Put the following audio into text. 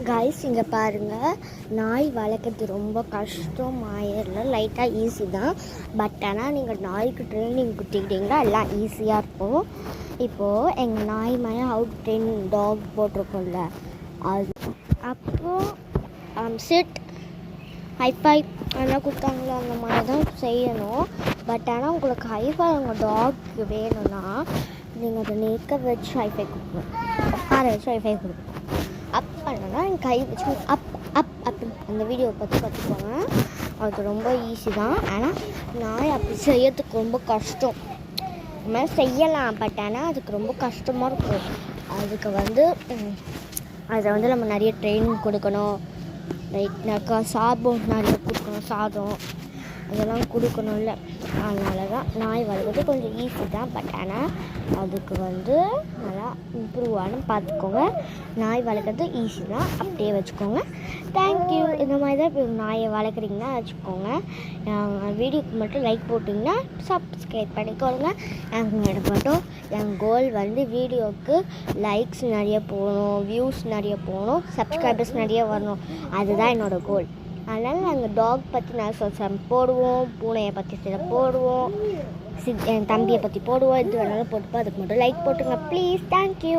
Guys இங்கே பாருங்கள், நாய் வளர்க்குறது ரொம்ப கஷ்டம் ஆயிடல, லைட்டாக ஈஸி தான். பட் ஆனால் நீங்கள் நாய்க்கு ட்ரைனிங் கொடுத்துக்கிட்டிங்கன்னா எல்லாம் ஈஸியாக இருக்கும். இப்போது எங்கள் நாய் மேலே அவுட் ட்ரெயின் டாக் போட்டிருக்கோம்ல, அது அப்போது சிட் ஹைஃபை அதெல்லாம் கொடுத்தாங்களோ அந்த மாதிரி தான் செய்யணும். பட் ஆனால் உங்களுக்கு ஹைஃபை உங்கள் டாக்கு வேணும்னா நீங்கள் அதை நிற்க வச்சு ஹைஃபை கொடுக்கணும், உட்கார வச்சு ஹைஃபை கொடுக்கணும். அப் பண்ணனா என் கை வச்சு அப் அப் அப் அந்த வீடியோவை பற்றி கற்றுக்கோங்க. அது ரொம்ப ஈஸி தான். ஆனால் நாய் அப்படி செய்யறதுக்கு ரொம்ப கஷ்டம். இந்த மாதிரி செய்யலாம், பட் ஆனால் அதுக்கு ரொம்ப கஷ்டமாக இருக்கும். அதுக்கு அதை நம்ம நிறைய ட்ரைனிங் கொடுக்கணும். லைக் சாதம் நிறைய கொடுக்கணும், சாதம் அதெல்லாம் கொடுக்கணும்ல. அதனால தான் நாய் வளர்க்குறது கொஞ்சம் ஈஸி தான். பட் ஆனால் அதுக்கு நல்லா இம்ப்ரூவ் ஆகணும், பார்த்துக்கோங்க. நாய் வளர்க்குறது ஈஸி தான், அப்படியே வச்சுக்கோங்க. தேங்க்யூ. இந்த மாதிரி தான் இப்போ நாயை வளர்க்குறீங்கன்னா வச்சுக்கோங்க. வீடியோக்கு மட்டும் லைக் போட்டிங்கன்னா சப்ஸ்கிரைப் பண்ணிக்கோங்க. எனக்கு மட்டும் என் கோல் வீடியோவுக்கு லைக்ஸ் நிறைய போகணும், வியூஸ் நிறைய போகணும், சப்ஸ்கிரைபர்ஸ் நிறைய வரணும். அதுதான் என்னோடய கோல். அதனால் நாங்கள் டாக் பற்றி நான் போடுவோம், பூனையை பற்றி சில போடுவோம், என் தம்பியை பற்றி போடுவோம். இது வேணாலும் போட்டுப்போம். அதுக்கு மட்டும் லைக் போட்டுங்க ப்ளீஸ். தேங்க்யூ.